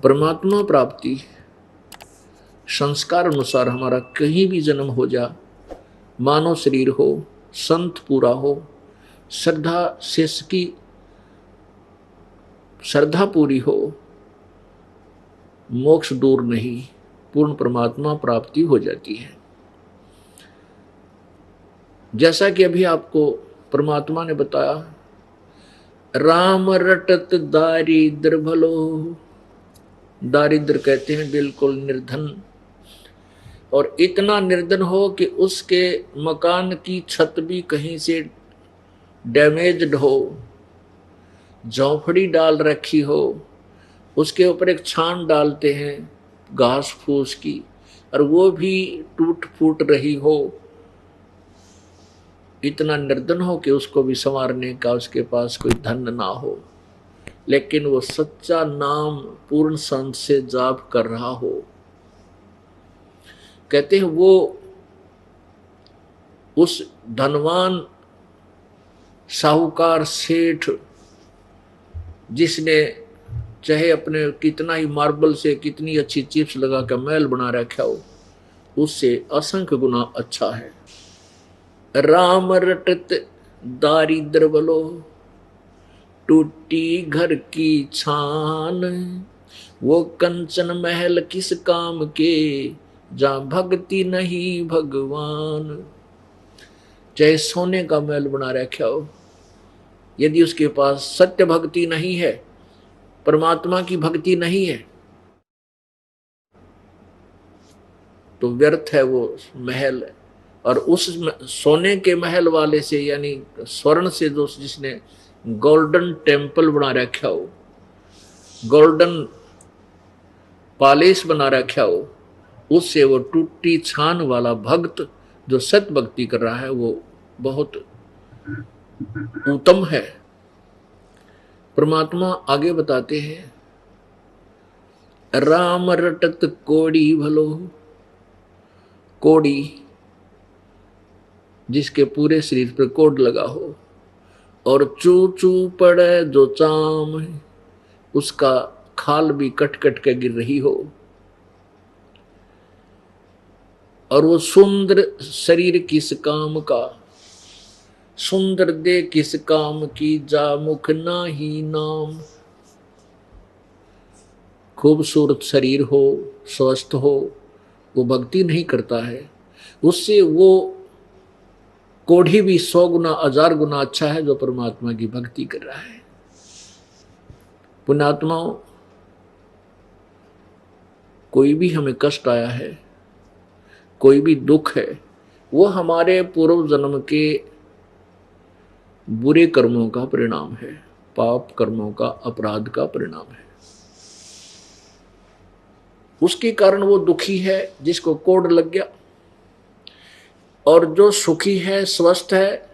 परमात्मा प्राप्ति संस्कार अनुसार हमारा कहीं भी जन्म हो जा, मानव शरीर हो, संत पूरा हो, श्रद्धा शेष की श्रद्धा पूरी हो, मोक्ष दूर नहीं, पूर्ण परमात्मा प्राप्ति हो जाती है। जैसा कि अभी आपको परमात्मा ने बताया, राम रटत दारिद्र भलो। दारिद्र कहते हैं बिल्कुल निर्धन, और इतना निर्धन हो कि उसके मकान की छत भी कहीं से डैमेज्ड हो, झोंपड़ी डाल रखी हो, उसके ऊपर एक छान डालते हैं घास फूस की, और वो भी टूट फूट रही हो, इतना निर्धन हो कि उसको भी संवारने का उसके पास कोई धन ना हो, लेकिन वो सच्चा नाम पूर्ण संत से जाप कर रहा हो। कहते हैं वो उस धनवान साहूकार सेठ, जिसने चाहे अपने कितना ही मार्बल से कितनी अच्छी चिप्स लगा कर महल बना रखा हो, उससे असंख्य गुना अच्छा है। राम रटत दारिद्र बलो, टूटी घर की छान, वो कंचन महल किस काम के, जहां भक्ति नहीं भगवान। चाहे सोने का महल बना रखा हो, यदि उसके पास सत्य भक्ति नहीं है, परमात्मा की भक्ति नहीं है, तो व्यर्थ है वो महल। और उस सोने के महल वाले से, यानी स्वर्ण से जो जिसने गोल्डन टेम्पल बना रखा हो, गोल्डन पैलेस बना रखा हो, उससे वो टूटी छान वाला भक्त जो सत्य भक्ति कर रहा है, वो बहुत उत्तम है। परमात्मा आगे बताते हैं, राम रटत कोड़ी भलो। कोड़ी जिसके पूरे शरीर पर कोड लगा हो, और चू चू पड़े जो चाम, उसका खाल भी कट कट के गिर रही हो, और वो सुंदर शरीर किस काम का, सुंदर दे किस काम की, जा मुख ना ही नाम। खूबसूरत शरीर हो, स्वस्थ हो, वो भक्ति नहीं करता है, उससे वो कोढ़ी भी 100 गुना 1000 गुना अच्छा है जो परमात्मा की भक्ति कर रहा है। पुण्यात्माओं, कोई भी हमें कष्ट आया है, कोई भी दुख है, वो हमारे पूर्व जन्म के बुरे कर्मों का परिणाम है, पाप कर्मों का, अपराध का परिणाम है। उसके कारण वो दुखी है जिसको कोड लग गया, और जो सुखी है, स्वस्थ है,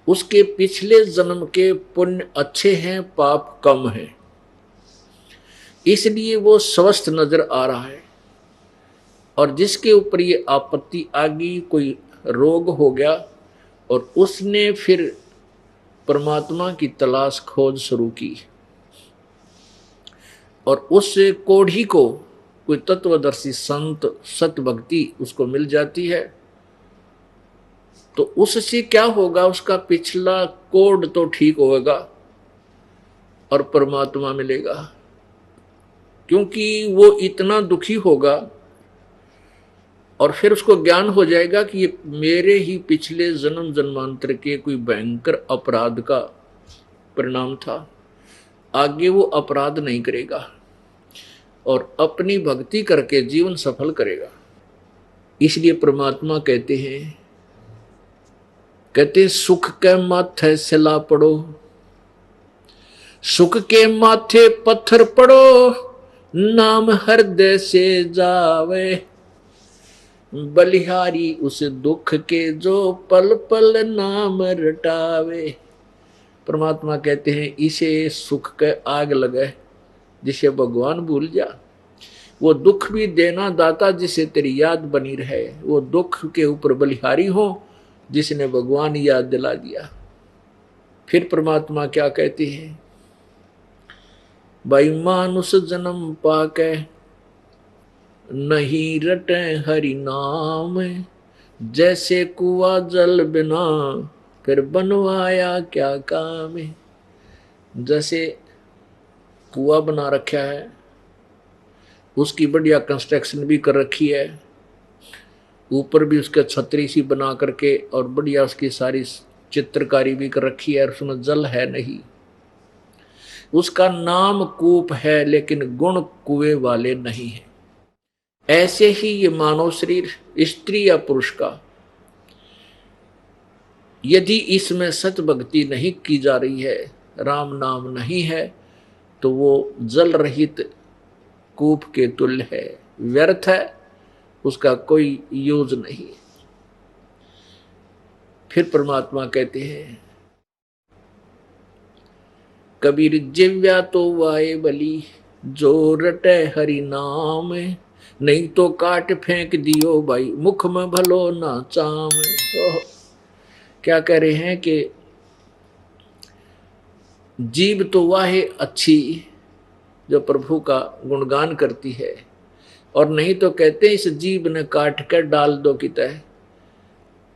उसके पिछले जन्म के पुण्य अच्छे हैं, पाप कम है, इसलिए वो स्वस्थ नजर आ रहा है। और जिसके ऊपर ये आपत्ति आ गई, कोई रोग हो गया, और उसने फिर परमात्मा की तलाश खोज शुरू की, और उस कोढ़ी को कोई तत्वदर्शी संत सत भक्ति उसको मिल जाती है, तो उससे क्या होगा, उसका पिछला कोड तो ठीक होगा और परमात्मा मिलेगा। क्योंकि वो इतना दुखी होगा, और फिर उसको ज्ञान हो जाएगा कि ये मेरे ही पिछले जन्म जन्मांतर के कोई भयंकर अपराध का परिणाम था। आगे वो अपराध नहीं करेगा और अपनी भक्ति करके जीवन सफल करेगा। इसलिए परमात्मा कहते हैं सुख के माथे सिला पड़ो, सुख के माथे पत्थर पड़ो, नाम हृदय से जावे, बलिहारी उस दुख के जो पल पल नाम रटावे। परमात्मा कहते हैं इसे सुख के आग लगे जिसे भगवान भूल जा, वो दुख भी देना दाता जिसे तेरी याद बनी रहे, वो दुख के ऊपर बलिहारी हो जिसने भगवान याद दिला दिया। फिर परमात्मा क्या कहते हैं, भाई मानुष जन्म पाके नहीं रटे हरि नाम, जैसे कुआ जल बिना फिर बनवाया क्या काम है। जैसे कुआ बना रखा है, उसकी बढ़िया कंस्ट्रक्शन भी कर रखी है, ऊपर भी उसके छतरी सी बना करके और बढ़िया उसकी सारी चित्रकारी भी कर रखी है, और उसमें जल है नहीं। उसका नाम कूप है लेकिन गुण कुएं वाले नहीं है। ऐसे ही ये मानव शरीर स्त्री या पुरुष का यदि इसमें सत भक्ति नहीं की जा रही है, राम नाम नहीं है, तो वो जल रहित कूप के तुल्य है, व्यर्थ है, उसका कोई यूज नहीं। फिर परमात्मा कहते हैं कबीर जिव्या तो वाए बली, जो रटे हरि नाम, नहीं तो काट फेंक दियो भाई मुख में भलो ना चाम। क्या कह रहे हैं कि जीव तो वाहे अच्छी जो प्रभु का गुणगान करती है, और नहीं तो कहते इस जीव ने काट कर डाल दो कि तय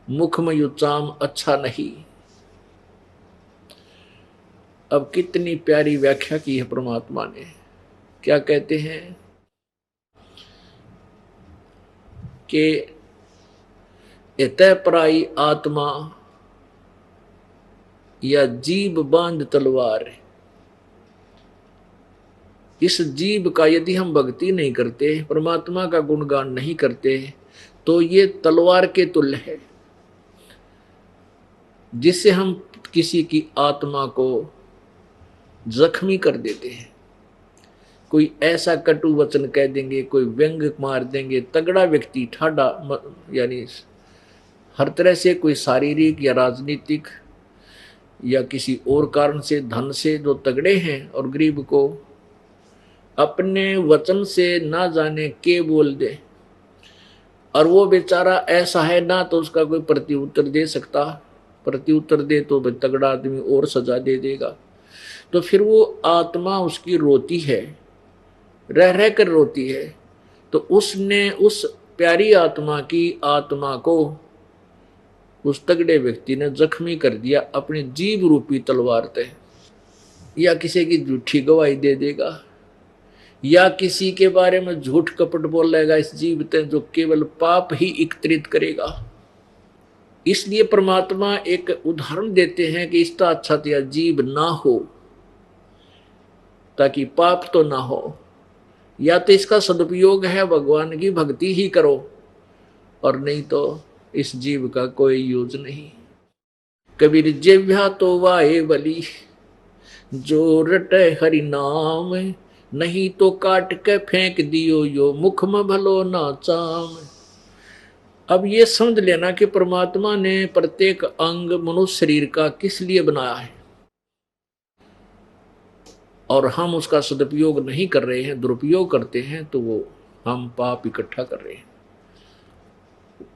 मुख में यू चाम अच्छा नहीं। अब कितनी प्यारी व्याख्या की है परमात्मा ने। क्या कहते हैं कि इतः पराई आत्मा या जीव बांध तलवार, इस जीव का यदि हम भक्ति नहीं करते, परमात्मा का गुणगान नहीं करते, तो ये तलवार के तुल्य है, जिससे हम किसी की आत्मा को जख्मी कर देते हैं। कोई ऐसा कटु वचन कह देंगे, कोई व्यंग मार देंगे, तगड़ा व्यक्ति ठाडा यानी हर तरह से, कोई शारीरिक या राजनीतिक या किसी और कारण से, धन से जो तगड़े हैं, और गरीब को अपने वचन से ना जाने के बोल दे, और वो बेचारा ऐसा है ना तो उसका कोई प्रत्युत्तर दे सकता, प्रत्युत्तर दे तो तगड़ा आदमी और सजा दे देगा, तो फिर वो आत्मा उसकी रोती है, रह रह कर रोती है। तो उसने उस प्यारी आत्मा की आत्मा को उस तगड़े व्यक्ति ने जख्मी कर दिया अपनी जीव रूपी तलवार से, या किसी की झूठी गवाही दे देगा, या किसी के बारे में झूठ कपट बोलेगा इस जीव ते, जो केवल पाप ही एकत्रित करेगा। इसलिए परमात्मा एक उदाहरण देते हैं कि इसका अच्छा तो जीव ना हो, ताकि पाप तो ना हो, या तो इसका सदुपयोग है भगवान की भक्ति ही करो, और नहीं तो इस जीव का कोई यूज नहीं। कबीर जिव्या तो वाहे बली, जो रटे हरि नाम, नहीं तो काट के फेंक दियो यो मुख में भलो ना चाम। अब ये समझ लेना कि परमात्मा ने प्रत्येक अंग मनुष्य शरीर का किस लिए बनाया है, और हम उसका सदुपयोग नहीं कर रहे हैं, दुरुपयोग करते हैं, तो वो हम पाप इकट्ठा कर रहे हैं।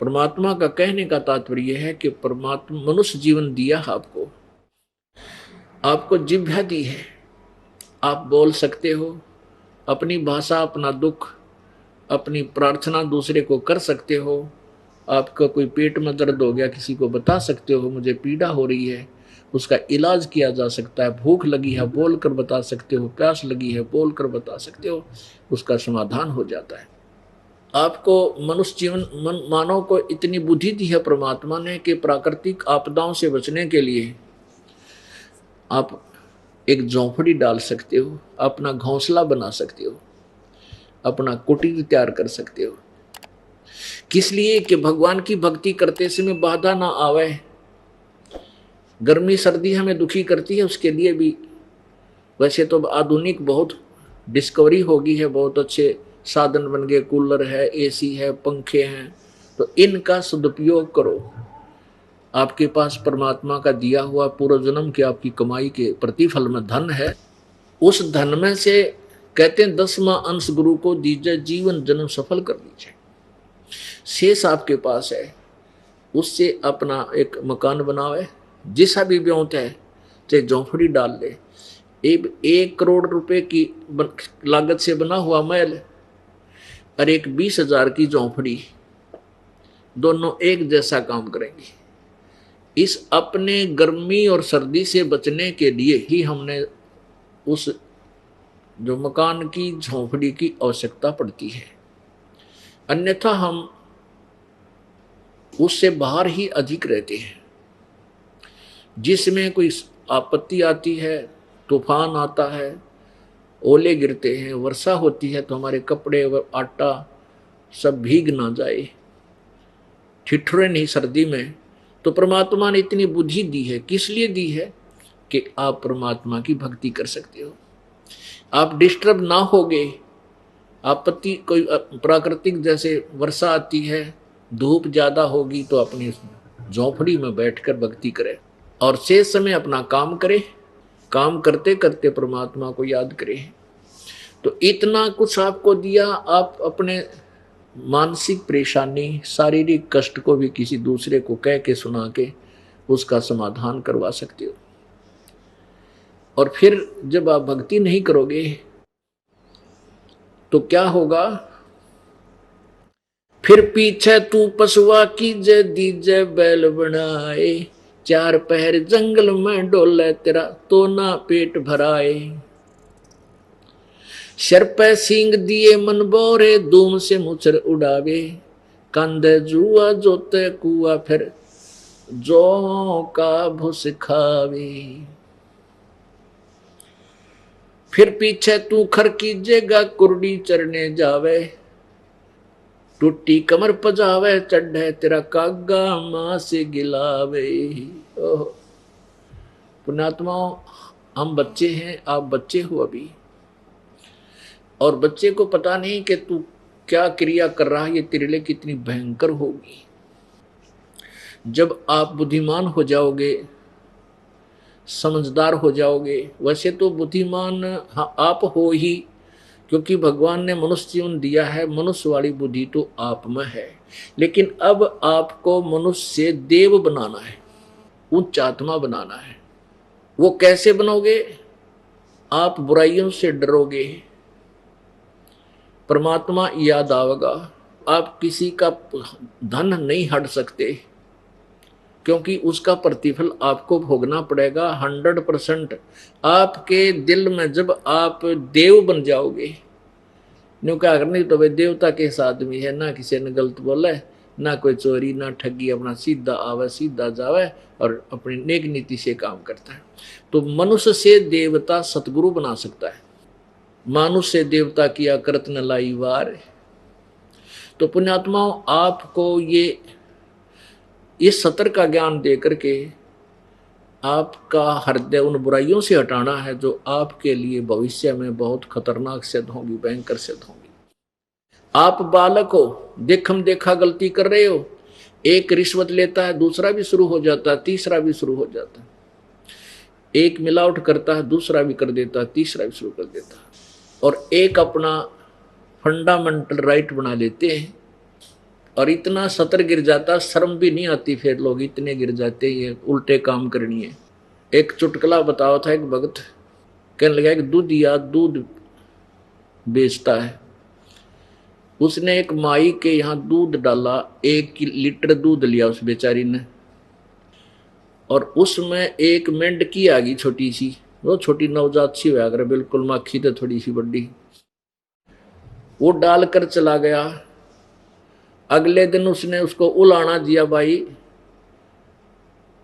परमात्मा का कहने का तात्पर्य है कि परमात्मा मनुष्य जीवन दिया आपको, आपको जिह्वा दी है, आप बोल सकते हो, अपनी भाषा, अपना दुख, अपनी प्रार्थना दूसरे को कर सकते हो। आपका कोई पेट में दर्द हो गया, किसी को बता सकते हो मुझे पीड़ा हो रही है, उसका इलाज किया जा सकता है। भूख लगी है बोल कर बता सकते हो, प्यास लगी है बोल कर बता सकते हो, उसका समाधान हो जाता है। आपको मनुष्य जीवन मानव को इतनी बुद्धि दी है परमात्मा ने कि प्राकृतिक आपदाओं से बचने के लिए आप एक झोंपड़ी डाल सकते हो, अपना घोंसला बना सकते हो, अपना कुटीर तैयार कर सकते हो। किस लिए? कि भगवान की भक्ति करते समय बाधा ना आवे। गर्मी सर्दी हमें दुखी करती है, उसके लिए भी वैसे तो आधुनिक बहुत डिस्कवरी हो गई है, बहुत अच्छे साधन बन गए, कूलर है, एसी है, पंखे हैं, तो इनका सदुपयोग करो। आपके पास परमात्मा का दिया हुआ पूर्व जन्म की आपकी कमाई के प्रतिफल में धन है, उस धन में से कहते हैं 10वां अंश गुरु को दीजिए, जीवन जन्म सफल कर दीजिए। शेष आपके पास है, उससे अपना एक मकान बनावे, जिसा भी ब्योंत है, चाहे झोंपड़ी डाल ले, एक करोड़ रुपए की लागत से बना हुआ महल और एक 20,000 की झोंपड़ी, दोनों एक जैसा काम करेंगे। इस अपने गर्मी और सर्दी से बचने के लिए ही हमने उस जो मकान की झोंपड़ी की आवश्यकता पड़ती है, अन्यथा हम उससे बाहर ही अधिक रहते हैं। जिसमें कोई आपत्ति आती है, तूफान आता है, ओले गिरते हैं, वर्षा होती है, तो हमारे कपड़े व आटा सब भीग ना जाए, ठिठुरे नहीं सर्दी में। तो परमात्मा ने इतनी बुद्धि दी है, किस लिए दी है? कि आप परमात्मा की भक्ति कर सकते हो, आप डिस्टर्ब ना होगे। आपत्ति कोई प्राकृतिक जैसे वर्षा आती है, धूप ज्यादा होगी, तो अपनी झोंपड़ी में बैठकर भक्ति करें और शेष समय अपना काम करें, काम करते करते परमात्मा को याद करें। तो इतना कुछ आपको दिया, आप अपने मानसिक परेशानी, शारीरिक कष्ट को भी किसी दूसरे को कह के सुना के उसका समाधान करवा सकते हो। और फिर जब आप भक्ति नहीं करोगे तो क्या होगा? फिर पीछे तू पशुआ की जय दीजे बैल बनाए, चार पहर जंगल में डोले तेरा तो ना पेट भराए। सिर पे सींग दिए मन बोरे, धूम से मुचर उड़ावे, कंधे जुआ जोते कुआ फिर जो का भूस खावे। फिर पीछे तू खर कीजेगा, कुर्डी चरने जावे, टूटी कमर पजावे, चढ़े तेरा कागा मां से गिलावे। पुण्यात्माओं, हम बच्चे हैं, आप बच्चे हो अभी, और बच्चे को पता नहीं कि तू क्या क्रिया कर रहा है, ये तेरे लिए कितनी भयंकर होगी। जब आप बुद्धिमान हो जाओगे, समझदार हो जाओगे, वैसे तो बुद्धिमान हाँ आप हो ही, क्योंकि भगवान ने मनुष्य जीवन दिया है, मनुष्य वाली बुद्धि तो आप में है। लेकिन अब आपको मनुष्य से देव बनाना है, उच्च आत्मा बनाना है। वो कैसे बनोगे? आप बुराइयों से डरोगे, परमात्मा याद आवेगा। आप किसी का धन नहीं हट सकते, क्योंकि उसका प्रतिफल आपको भोगना पड़ेगा 100%। आपके दिल में जब आप देव बन जाओगे, न्यू क्या करनी तो भाई देवता के आदमी है, ना किसी ने गलत बोला है, ना कोई चोरी ना ठगी, अपना सीधा आवे सीधा जावे और अपनी नेक नीति से काम करता है। तो मनुष्य से देवता सतगुरु बना सकता है। मानुष से देवता किया करत न लाई वार। तो पुण्यात्माओं, आपको ये इस सतर का ज्ञान दे करके आपका हृदय उन बुराइयों से हटाना है जो आपके लिए भविष्य में बहुत खतरनाक सिद्ध होंगी, भयंकर सिद्ध होंगी। आप बालक हो, देखम देखा गलती कर रहे हो, एक रिश्वत लेता है, दूसरा भी शुरू हो जाता है, तीसरा भी शुरू हो जाता है। एक मिलावट करता है, दूसरा भी कर देता है, तीसरा भी शुरू कर देता है। और एक अपना फंडामेंटल राइट बना लेते हैं और इतना सतर गिर जाता, शर्म भी नहीं आती, फिर लोग इतने गिर जाते, ये उल्टे काम करनी है। एक चुटकुला बताओ था, एक भगत कहने लगा कि दूधिया दूध बेचता है, उसने एक माई के यहाँ दूध डाला, 1 लीटर दूध लिया उस बेचारी ने, और उसमें एक मेंढकी आ गई छोटी सी, वो छोटी नवजात सी हुआ कर, बिल्कुल माखी तो थोड़ी सी बड़ी, वो डालकर चला गया। अगले दिन उसने उसको उलाना दिया, भाई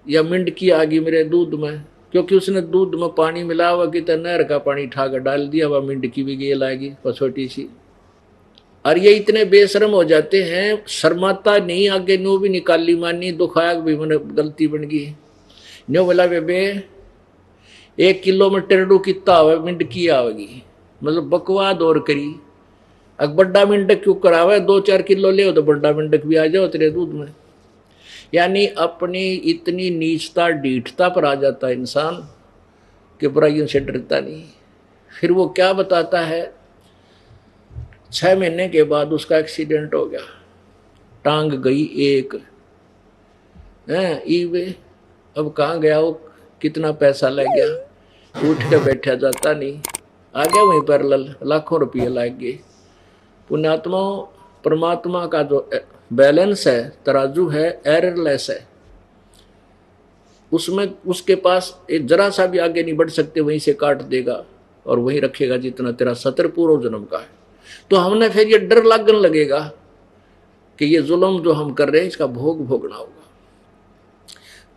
या मेंढकी आ गई मेरे दूध में, क्योंकि उसने दूध में पानी मिला हुआ कि नहर का पानी ठाकर डाल दिया, वह मेंढकी भी गेल आएगी छोटी सी। और ये इतने बेशरम हो जाते हैं, शर्माता नहीं, आगे नो भी निकाली मानी, दुखाया भी मैंने गलती बन गई, नो बोला बेबे 1 किलो में टेरडू कितना आवे, मेंढकी आवेगी, मतलब बकवाद और करी। अब बड्डा मेंढक क्यों करावे, 2-4 किलो ले तो बड्डा मेंढक भी आ जाओ तेरे दूध में। यानी अपनी इतनी नीचता ढीठता पर आ जाता है इंसान कि बुराइयों से डरता नहीं। फिर वो क्या बताता है, 6 महीने के बाद उसका एक्सीडेंट हो गया, टांग गई एक है। अब कहाँ गया वो, कितना पैसा लग गया, उठ के बैठा जाता नहीं, आ गया वहीं पर लाखों रुपये लाग गए। पुण्यात्माओं, परमात्मा का जो बैलेंस है, तराजू है, एररलेस है, उसमें उसके पास एक जरा सा भी आगे नहीं बढ़ सकते, वहीं से काट देगा और वहीं रखेगा जितना तेरा सतर पूर्व जन्म का है। तो हमने फिर ये डर लगने लगेगा कि ये जुल्म जो हम कर रहे हैं इसका भोग भोगना होगा।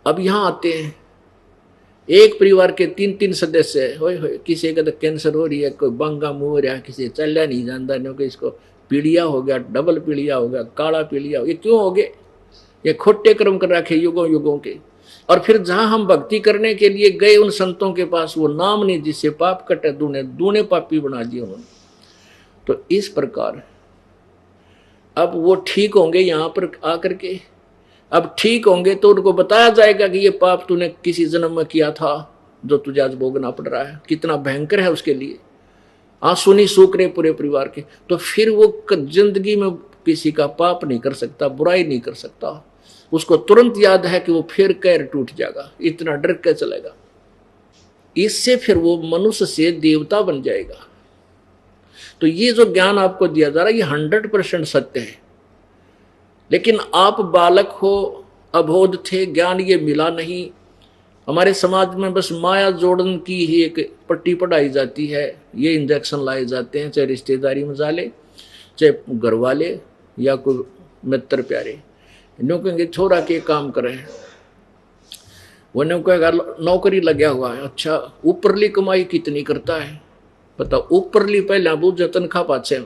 अब यहां आते हैं, एक परिवार के 3-3 सदस्य है, होए किसी का तो कैंसर हो रही है, कोई बंगा मुंह हो रहा है, किसी चलना नहीं जानता, नहीं कि इसको पीलिया हो गया, डबल पीलिया हो गया, काला पीलिया हो गया। ये क्यों हो गए? ये खोटे कर्म कर रखे युगों युगों के। और फिर जहां हम भक्ति करने के लिए गए उन संतों के पास, वो नाम नहीं जिससे पाप कटे, दूने दूने पापी बना दिए उन्होंने। तो इस प्रकार अब वो ठीक होंगे यहां पर आकर के, अब ठीक होंगे तो उनको बताया जाएगा कि ये पाप तूने किसी जन्म में किया था जो तुझे आज भोगना पड़ रहा है, कितना भयंकर है उसके लिए। आंसू नहीं सूख रहे पूरे परिवार के। तो फिर वो जिंदगी में किसी का पाप नहीं कर सकता, बुराई नहीं कर सकता। उसको तुरंत याद है कि वो फिर कैर टूट जाएगा, इतना डर के चलेगा। इससे फिर वो मनुष्य से देवता बन जाएगा। तो ये जो ज्ञान आपको दिया जा रहा है ये 100% सत्य है। लेकिन आप बालक हो, अबोध थे, ज्ञान ये मिला नहीं। हमारे समाज में बस माया जोड़न की ही एक पट्टी पढ़ाई जाती है, ये इंजेक्शन लाए जाते हैं, चाहे रिश्तेदारी में जाले, चाहे घर वाले या कोई मित्र प्यारे। इन्हों कहेंगे छोरा के काम करे, वो कहेगा नौकरी लगा हुआ है, अच्छा ऊपरली कमाई कितनी करता है पता, ऊपरली पहले बुझ तनखा पाछे।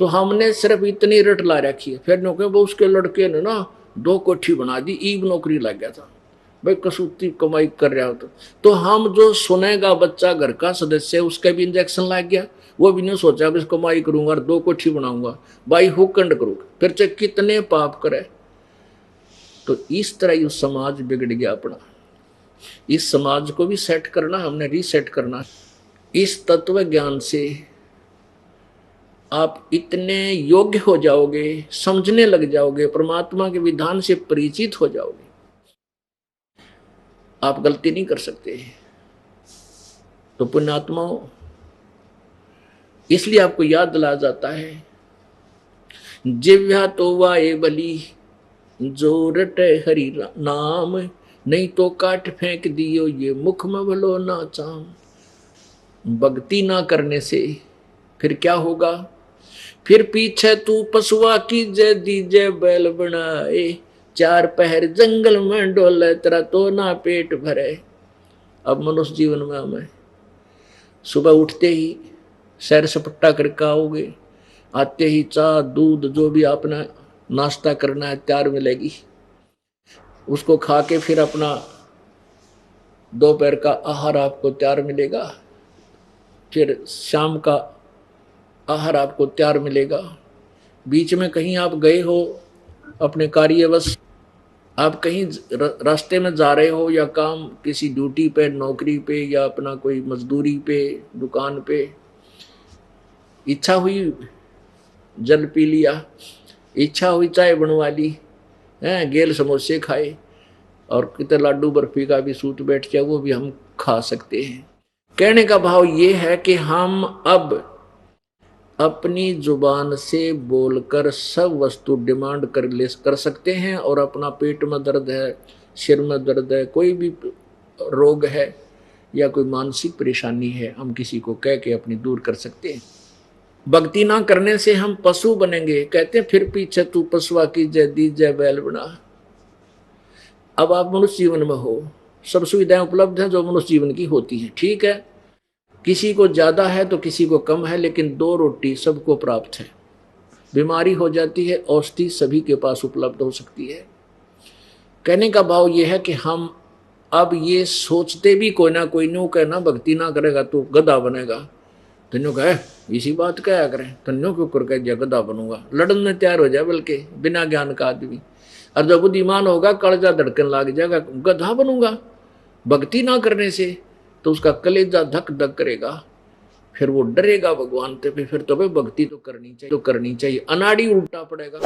तो हमने सिर्फ इतनी रट ला रखी है। फिर नो वो उसके लड़के ने ना 2 कोठी बना दी, ईब नौकरी लग गया था, भाई कसूती कमाई कर रहा हो। तो हम जो सुनेगा बच्चा घर का सदस्य उसका भी इंजेक्शन लग गया, वो भी नहीं सोचा कि कमाई करूंगा और 2 कोठी बनाऊंगा, भाई हुकंड करूंगा, फिर चाहे कितने पाप करे। तो इस तरह ये समाज बिगड़ गया अपना। इस समाज को भी सेट करना, हमने रीसेट करना। इस तत्व ज्ञान से आप इतने योग्य हो जाओगे, समझने लग जाओगे, परमात्मा के विधान से परिचित हो जाओगे, आप गलती नहीं कर सकते। तो पुण्यात्माओं, इसलिए आपको याद दिलाया जाता है, जिव्या तो वाए बली जो रटे हरि नाम, नहीं तो काट फेंक दियो ये मुख में भलो ना चाम। भक्ति ना करने से फिर क्या होगा? फिर पीछे तू पशुआ की जय दीजे बैल बनाए, 4 पहर जंगल में डोले तेरा तो ना पेट भरे। अब मनुष्य जीवन में हमें सुबह उठते ही सैर सपट्टा करके आओगे, आते ही चाय दूध जो भी आपने नाश्ता करना है तैयार मिलेगी, उसको खा के फिर अपना दोपहर का आहार आपको तैयार मिलेगा, फिर शाम का आहार आपको तैयार मिलेगा। बीच में कहीं आप गए हो अपने कार्यवश, आप कहीं रास्ते में जा रहे हो या काम किसी ड्यूटी पे, नौकरी पे या अपना कोई मजदूरी पे, दुकान पे, इच्छा हुई जल पी लिया, इच्छा हुई चाय बनवा ली, गेल समोसे खाए और कितने लाडू बर्फी का भी सूत बैठ गया, वो भी हम खा सकते हैं। कहने का भाव ये है कि हम अब अपनी जुबान से बोलकर सब वस्तु डिमांड कर सकते हैं, और अपना पेट में दर्द है, सिर में दर्द है, कोई भी रोग है या कोई मानसिक परेशानी है, हम किसी को कह के अपनी दूर कर सकते हैं। भक्ति ना करने से हम पशु बनेंगे। कहते हैं फिर पीछे तू पशुआ की जय दी जय बैल बना। अब आप मनुष्य जीवन में हो, सब सुविधाएं उपलब्ध हैं जो मनुष्य जीवन की होती हैं, ठीक है, किसी को ज्यादा है तो किसी को कम है, लेकिन 2 रोटी सबको प्राप्त है। बीमारी हो जाती है, औषधि सभी के पास उपलब्ध हो सकती है। कहने का भाव यह है कि हम अब ये सोचते भी कोई ना कोई न्यू कहना भक्ति ना करेगा तो गधा बनेगा, तन्यो कहे इसी बात क्या करें, तन्यो क्यों कर कह दिया गधा बनूंगा, लड़न में तैयार हो जाए, बल्कि बिना ज्ञान का आदमी। और जब बुद्धिमान होगा कलेजा धड़कन लग जाएगा, गधा बनूंगा भक्ति ना करने से, तो उसका कलेजा धक धक करेगा, फिर वो डरेगा भगवान से, फिर तो भक्ति तो करनी चाहिए, अनाड़ी उल्टा पड़ेगा।